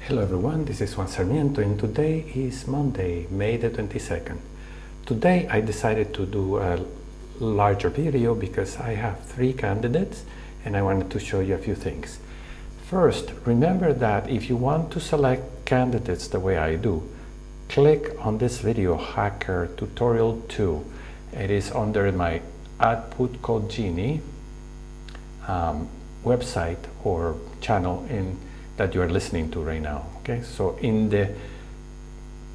Hello everyone, this is Juan Sarmiento and today is Monday, May the 22nd. Today I decided to do a larger video because I have 3 candidates and I wanted to show you a few things. First, remember that if you want to select candidates the way I do, click on this video, Hacker Tutorial 2. It is under my Put Code Genie website or channel that you are listening to right now. Okay, so in the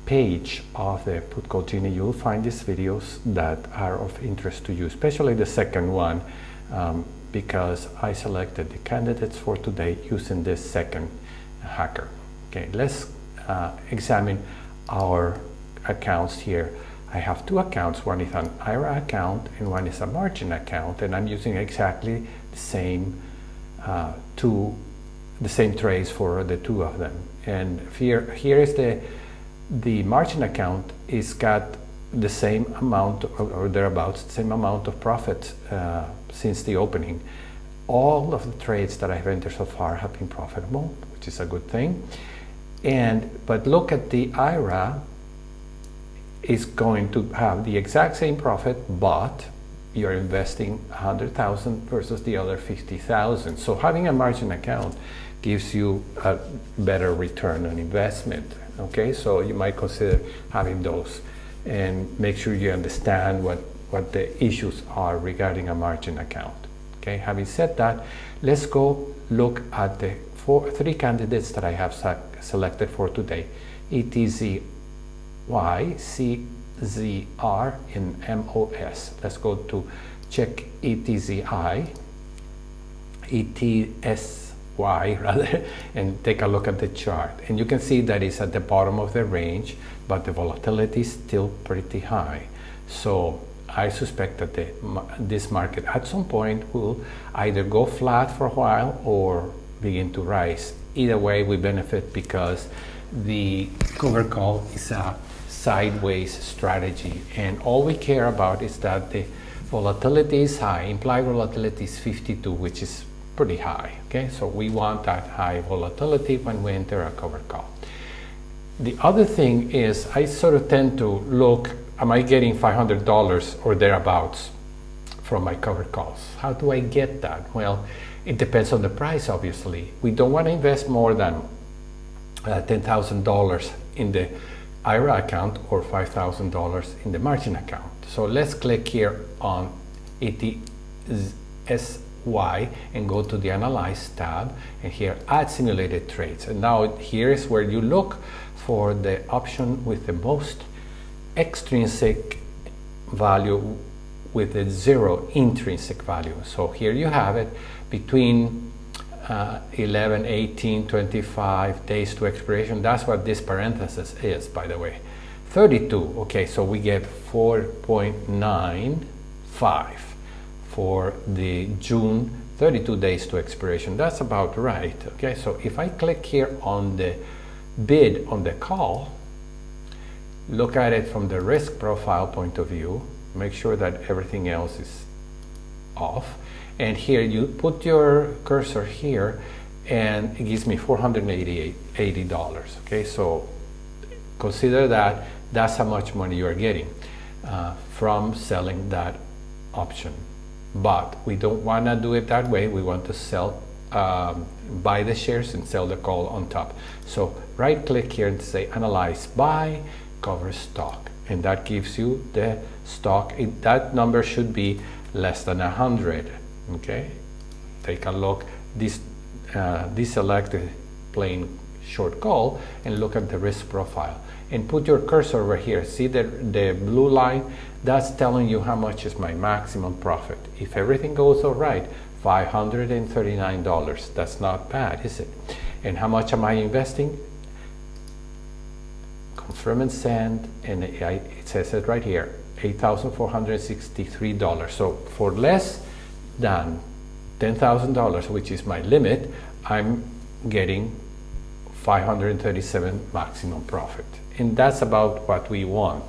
page of the Put Code Genie, you'll find these videos that are of interest to you, especially the second one, because I selected the candidates for today using this second hacker. Okay, let's examine our accounts here. I have 2 accounts. One is an IRA account and one is a margin account, and I'm using exactly the same trades for the 2 of them. And here is the margin account is got the same amount or thereabouts, the same amount of profit since the opening. All of the trades that I've entered so far have been profitable, which is a good thing. But look at the IRA, is going to have the exact same profit, but you're investing 100,000 versus the other 50,000. So having a margin account gives you a better return on investment. Okay, so you might consider having those and make sure you understand what the issues are regarding a margin account. Okay, having said that, let's go look at the 3 candidates that I have selected for today: ETZY, CZR, and MOS. Let's go to check ETZY, ETSY rather, and take a look at the chart. And you can see that it's at the bottom of the range, but the volatility is still pretty high. So I suspect that this market at some point will either go flat for a while or begin to rise. Either way, we benefit because the cover call is a sideways strategy, and all we care about is that the volatility is high. Implied volatility is 52, which is pretty high. Okay, so we want that high volatility when we enter a cover call. The other thing is I sort of tend to look, am I getting $500 or thereabouts from my cover calls? How do I get that? Well, it depends on the price, obviously. We don't want to invest more than $10,000 in the IRA account or $5,000 in the margin account. So let's click here on ETSY and go to the Analyze tab, and here Add Simulated Trades. And now here is where you look for the option with the most extrinsic value with the 0 intrinsic value. So here you have it between 11, 18, 25 days to expiration. That's what this parenthesis is, by the way. 32, okay, so we get 4.95 for the June 32 days to expiration. That's about right. Okay, so if I click here on the bid on the call, look at it from the risk profile point of view, make sure that everything else is off, and here you put your cursor here and it gives me $480. Okay, so consider that that's how much money you are getting from selling that option. But we don't want to do it that way. We want to sell, buy the shares and sell the call on top. So right click here and say Analyze Buy, Cover Stock, and that gives you the stock. That number should be less than 100. Okay, take a look. Deselect the plain short call and look at the risk profile and put your cursor over here. See the blue line? That's telling you how much is my maximum profit. If everything goes all right, $539. That's not bad, is it? And how much am I investing? Confirm and send, and it says it right here, $8,463. So for less than $10,000, which is my limit, I'm getting 537 maximum profit, and that's about what we want.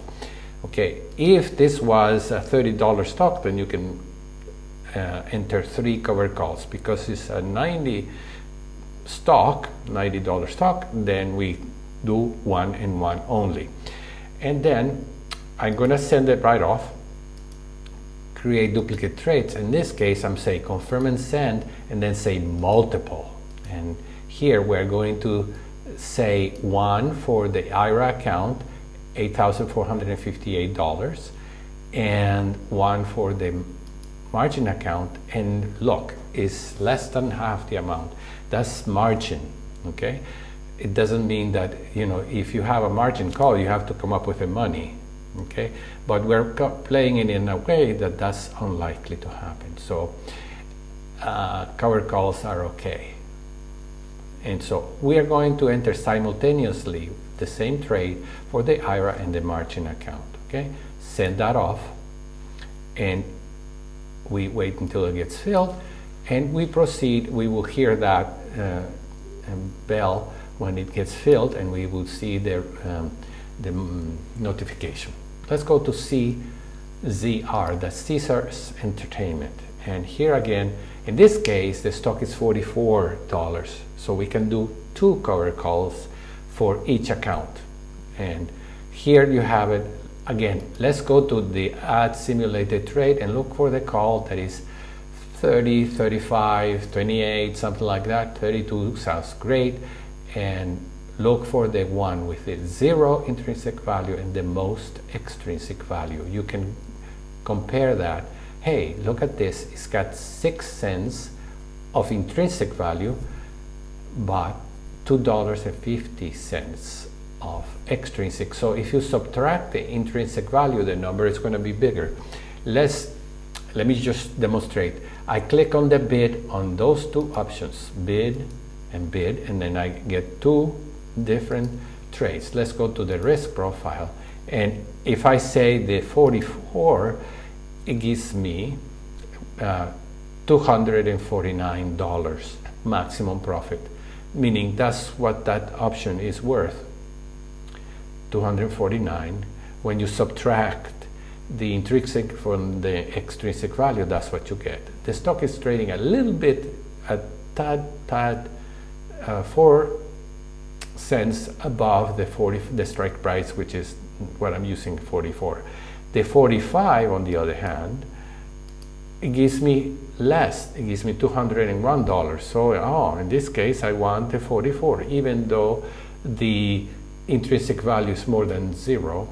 Okay, if this was a $30 stock, then you can enter 3 cover calls, because it's a 90 stock, $90 stock, then we do 1 and 1 only. And then I'm going to send it right off, create duplicate trades. In this case, I'm saying confirm and send, and then say multiple. And here we're going to say 1 for the IRA account, $8,458, and 1 for the margin account, and look, is less than half the amount. That's margin, okay? It doesn't mean that, you know, if you have a margin call, you have to come up with the money, okay? But we're playing it in a way that that's unlikely to happen. So covered calls are okay. And so we are going to enter simultaneously the same trade for the IRA and the margin account, okay? Send that off, and we wait until it gets filled, and we proceed. We will hear that bell when it gets filled, and we will see the notification. Let's go to CZR, that's Caesar's Entertainment. And here again, in this case, the stock is $44. So we can do 2 cover calls for each account. And here you have it. Again, let's go to the add simulated trade and look for the call that is 30, 35, 28, something like that. 32 sounds great. And look for the one with the 0 intrinsic value and the most extrinsic value. You can compare that. Hey, look at this. It's got 6 cents of intrinsic value, but $2.50 of extrinsic. So if you subtract the intrinsic value, the number is going to be bigger. Let me just demonstrate. I click on the bid on those 2 options, bid, and then I get 2 different trades. Let's go to the risk profile, and if I say the 44, it gives me $249 maximum profit, meaning that's what that option is worth, $249. When you subtract the intrinsic from the extrinsic value, that's what you get. The stock is trading a little bit, a tad 4 cents above the strike price, which is what I'm using, 44. The 45, on the other hand, it gives me less. It gives me $201. So, in this case, I want the 44, even though the intrinsic value is more than 0.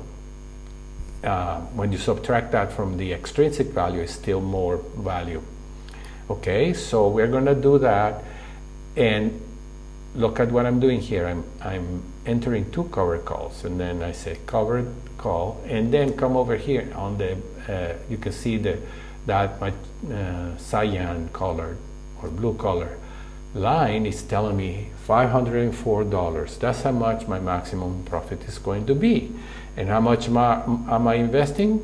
When you subtract that from the extrinsic value, it's still more value. Okay, so we're going to do that, and look at what I'm doing here. I'm entering 2 cover calls, and then I say covered call, and then come over here on the you can see that my cyan color or blue color line is telling me $504. That's how much my maximum profit is going to be. And how much am I investing?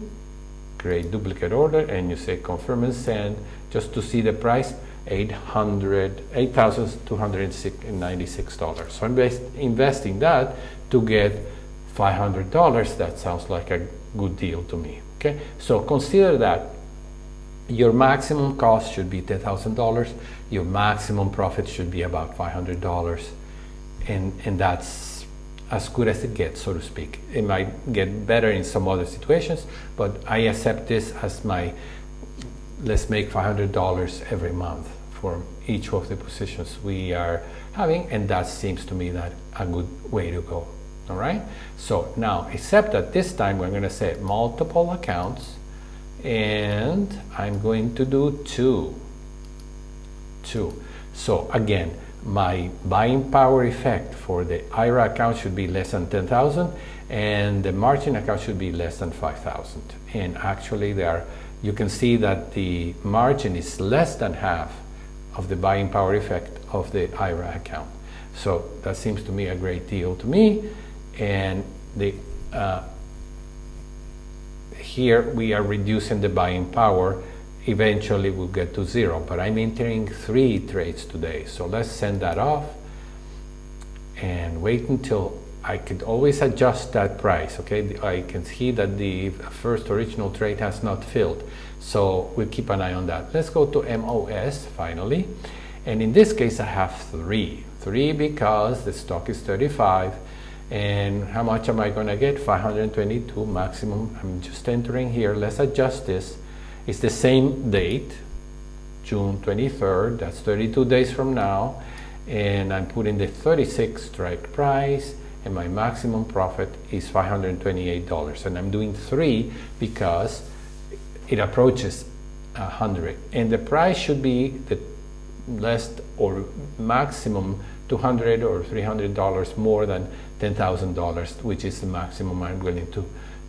Create duplicate order, and you say confirm and send just to see the price, $8,296. So I'm investing that to get $500. That sounds like a good deal to me. Okay, so consider that your maximum cost should be $10,000. Your maximum profit should be about $500, and that's as good as it gets, so to speak. It might get better in some other situations, but I accept this as my, let's make $500 every month for each of the positions we are having, and that seems to me that a good way to go. All right, so now, except that this time we're going to say multiple accounts, and I'm going to do 2. So again, my buying power effect for the IRA account should be less than 10,000, and the margin account should be less than 5,000. And actually you can see that the margin is less than half of the buying power effect of the IRA account. So that seems to me a great deal to me. And here we are reducing the buying power. Eventually we'll get to 0, but I'm entering 3 trades today. So let's send that off and wait until I could always adjust that price. Okay, I can see that the first original trade has not filled, so we'll keep an eye on that. Let's go to MOS finally, and in this case I have 3 3 because the stock is 35. And how much am I going to get? 522 maximum. I'm just entering here. Let's adjust this. It's the same date, June 23rd. That's 32 days from now. And I'm putting the 36 strike price, and my maximum profit is $528. And I'm doing 3 because it approaches 100. And the price should be the less or maximum $200 or $300 more than $10,000, which is the maximum I'm willing to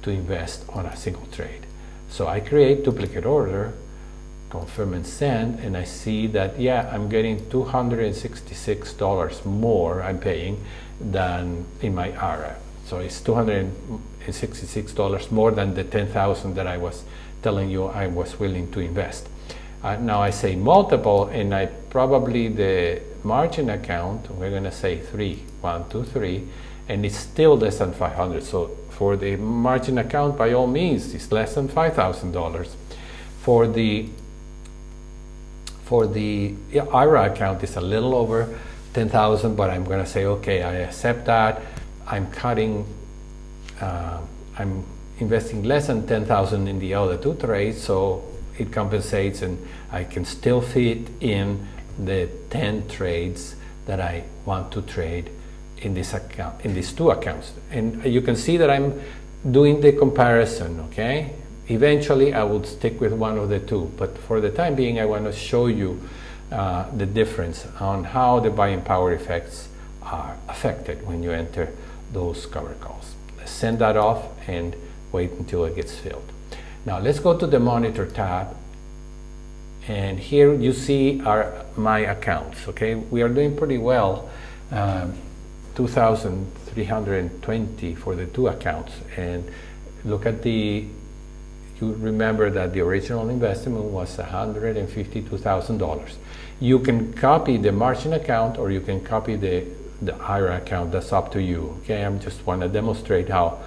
invest on a single trade. So I create duplicate order, confirm and send, and I see that, yeah, I'm getting $266 more I'm paying than in my ARA. So it's $266 more than the $10,000 that I was telling you I was willing to invest. Now I say multiple, and I probably the margin account, we're going to say 3, 1, 2, 3, and it's still less than 500. So for the margin account, by all means, it's less than $5,000. For the IRA account, it's a little over 10,000, but I'm going to say, okay, I accept that. I'm investing less than 10,000 in the other 2 trades, so it compensates, and I can still fit in the 10 trades that I want to trade in this account, in these 2 accounts. And you can see that I'm doing the comparison, okay? Eventually I would stick with one of the 2, but for the time being I want to show you the difference on how the buying power effects are affected when you enter those cover calls. Let's send that off and wait until it gets filled. Now let's go to the monitor tab, and here you see my accounts. Okay, we are doing pretty well, 2,320 for the 2 accounts, and look at you remember that the original investment was $152,000. You can copy the margin account, or you can copy the IRA account. That's up to you. Okay, I just want to demonstrate how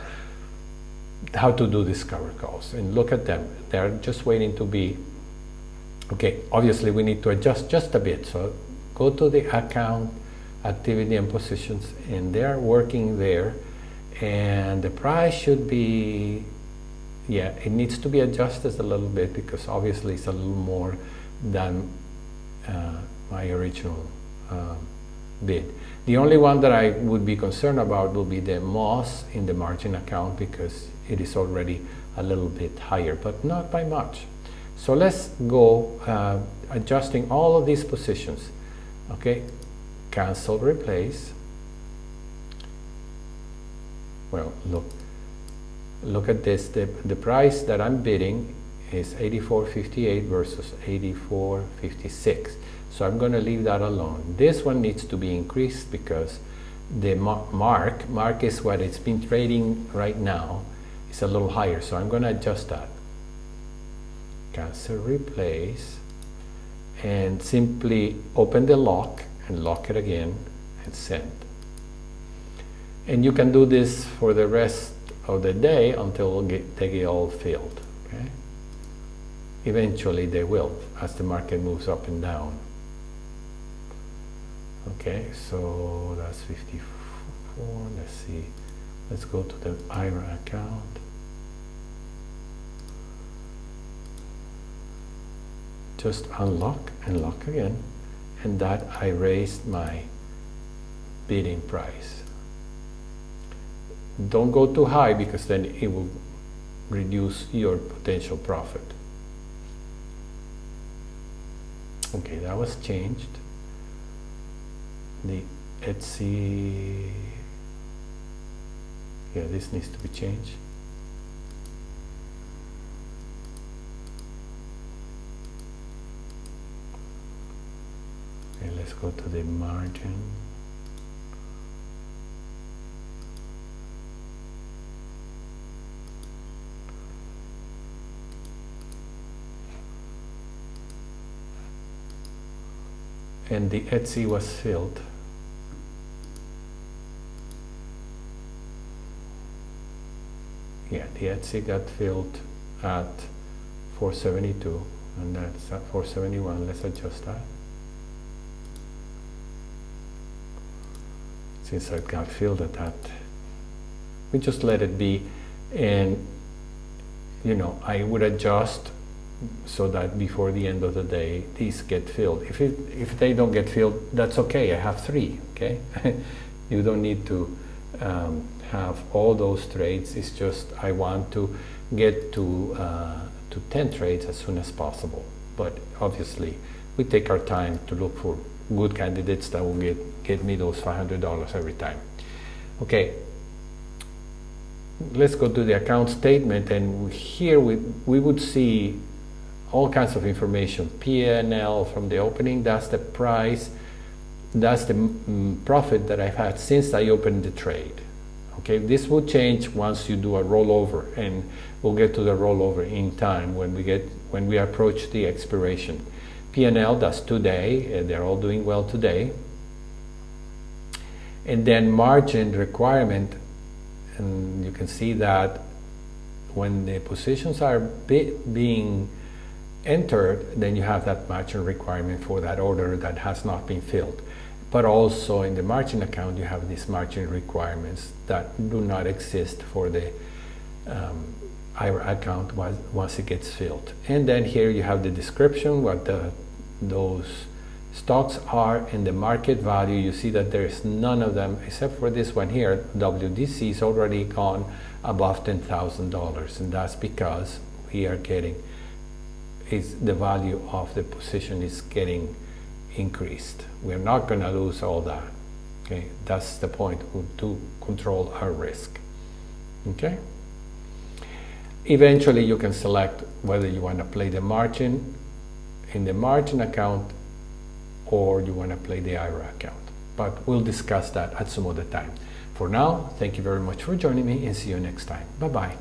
to do these cover calls, and look at them. They're just waiting to be okay. Obviously we need to adjust just a bit, so go to the account activity and positions, and they're working there, and the price should be, yeah, it needs to be adjusted a little bit because obviously it's a little more than my original bid. The only one that I would be concerned about will be the MOS in the margin account, because it is already a little bit higher, but not by much. So let's go adjusting all of these positions. Okay, cancel, replace. Well, look at this. The price that I'm bidding is $84.58 versus $84.56. So I'm going to leave that alone. This one needs to be increased because the mark is what it's been trading right now. It's a little higher, so I'm going to adjust that. Cancel, replace, and simply open the lock and lock it again and send. And you can do this for the rest of the day until they get all filled. Okay? Eventually they will, as the market moves up and down. Okay, so that's 54. Let's see. Let's go to the IRA account. Just unlock and lock again, and that I raised my bidding price. Don't go too high because then it will reduce your potential profit. Okay, that was changed. The Etsy, yeah, this needs to be changed. Okay, let's go to the margin. And the Etsy was filled. Yeah, the Etsy got filled at 472, and that's at 471. Let's adjust that. since it got filled at that, we just let it be. And I would adjust so that before the end of the day these get filled. If they don't get filled, that's okay. I have 3. Okay. You don't need to have all those trades. It's just I want to get to 10 trades as soon as possible. But obviously we take our time to look for good candidates that will get me those $500 every time. Okay, let's go to the account statement, and here we would see all kinds of information. P&L from the opening, that's the price, that's the profit that I've had since I opened the trade. Okay, this will change once you do a rollover, and we'll get to the rollover in time when we approach the expiration. P&L, that's today, they're all doing well today. And then margin requirement, and you can see that when the positions are being entered, then you have that margin requirement for that order that has not been filled. But also in the margin account, you have these margin requirements that do not exist for the IRA account once it gets filled. And then here you have the description, what those stocks are, and the market value. You see that there's none of them except for this one here. WDC is already gone above $10,000, and that's because we are getting the value of the position is getting increased. We're not going to lose all that. Okay, that's the point, to control our risk. Okay. Eventually, you can select whether you want to play the margin in the margin account or you want to play the IRA account. But we'll discuss that at some other time. For now, thank you very much for joining me, and see you next time. Bye-bye.